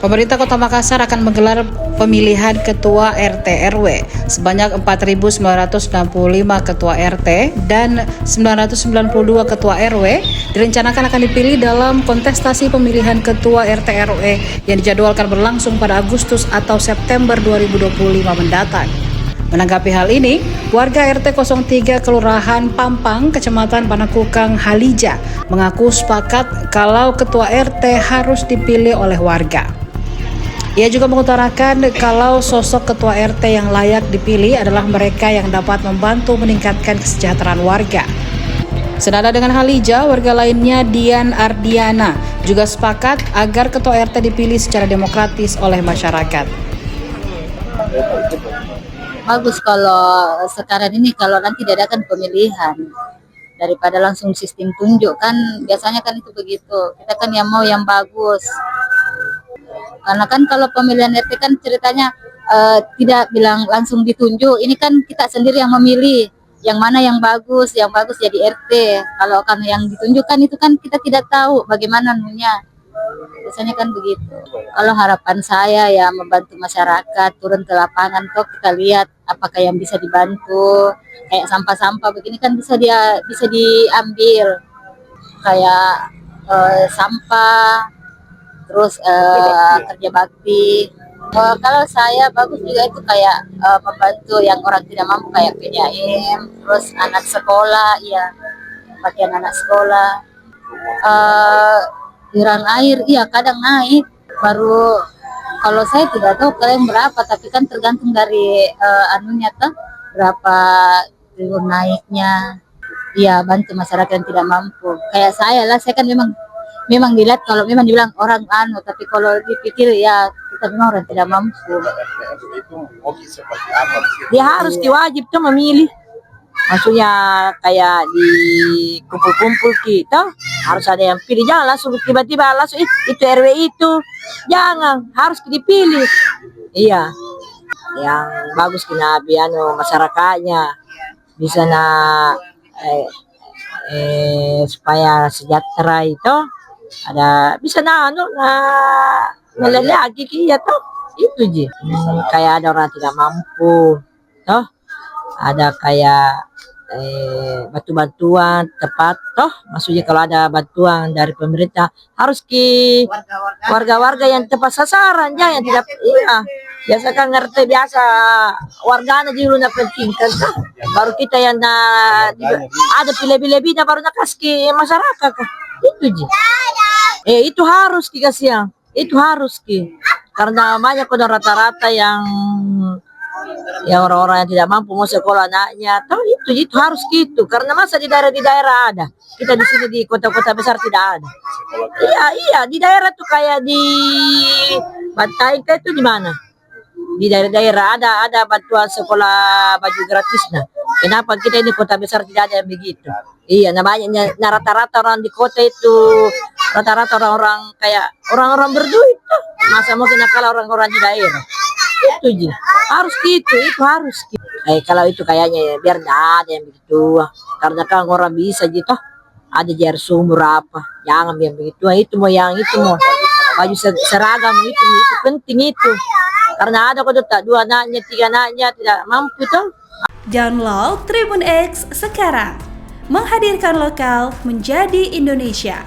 Pemerintah Kota Makassar akan menggelar pemilihan ketua RT RW sebanyak 4.965 ketua RT dan 992 ketua RW direncanakan akan dipilih dalam kontestasi pemilihan ketua RT RW yang dijadwalkan berlangsung pada Agustus atau September 2025 mendatang. Menanggapi hal ini, warga RT 03 Kelurahan Pampang, Kecamatan Panakukang, Halija mengaku sepakat kalau ketua RT harus dipilih oleh warga. Ia juga mengutarakan kalau sosok ketua RT yang layak dipilih adalah mereka yang dapat membantu meningkatkan kesejahteraan warga. Senada dengan Halija, warga lainnya Dian Ardiana juga sepakat agar ketua RT dipilih secara demokratis oleh masyarakat. Bagus kalau sekarang ini, kalau nanti diadakan pemilihan daripada langsung sistem tunjuk, kan biasanya kan itu begitu. Kita kan yang mau yang bagus. Karena kan kalau pemilihan RT kan ceritanya tidak bilang langsung ditunjuk. Ini kan kita sendiri yang memilih yang mana yang bagus jadi RT. Kalau kan yang ditunjukkan itu kan kita tidak tahu bagaimana nunya. Biasanya kan begitu. Kalau harapan saya ya membantu masyarakat turun ke lapangan, toh kita lihat apakah yang bisa dibantu. Kayak sampah-sampah begini kan bisa diambil. Kayak sampah, terus kerja bakti. Kalau saya bagus juga itu kayak membantu yang orang tidak mampu kayak PDAM, terus anak sekolah, ya pakaian anak sekolah. Iuran air, iya kadang naik. Baru kalau saya tidak tahu kalian berapa, tapi kan tergantung dari anunya tuh berapa iuran naiknya. Iya, bantu masyarakat yang tidak mampu. Kayak saya lah, saya kan memang dilihat kalau memang dibilang orang tapi kalau dipikir ya kita memang orang tidak mampu. Dia harus diwajib tuh memilih. Maksudnya kayak di kumpul-kumpul kita harus ada yang pilih, jangan langsung tiba-tiba langsung itu RW itu, jangan, harus dipilih. Iya, yang bagus kena masyarakatnya bisa supaya sejahtera itu ada bisa nilai lagi ya toh itu ji. Kayak ada orang tidak mampu toh, ada kayak bantuan tepat toh, maksudnya kalau ada bantuan dari pemerintah harus warga-warga yang tepat sasaran, jangan tidak biasa kan ngerti biasa warganya dulu penting kan toh, baru kita yang ada pilih-pilih baru kasih masyarakat kan itu ji. Itu harus dikasih itu harus karena banyak udah rata-rata yang orang-orang yang tidak mampu mau sekolah anaknya, tahu itu harus gitu. Karena masa di daerah ada, kita di sini di kota-kota besar tidak ada. Iya di daerah tuh kayak di Bantai itu di mana? Di daerah ada bantuan sekolah baju gratis. Nah, kenapa kita ini kota besar tidak ada yang begitu? Iya, namanya rata-rata orang di kota itu rata-rata orang-orang kayak orang-orang berduit tuh. Masa mungkin kalau orang-orang di daerah itu harus gitu, itu harus gitu. Kalau itu kayaknya ya, biar tidak ada yang begitu, karena kan orang bisa gitu ada jar sumur apa, jangan biar begitu. Itu mau yang itu mau baju seragam itu penting itu, karena ada kok tak 2 anaknya 3 anaknya tidak mampu tuh. Download Tribun X sekarang, menghadirkan lokal menjadi Indonesia.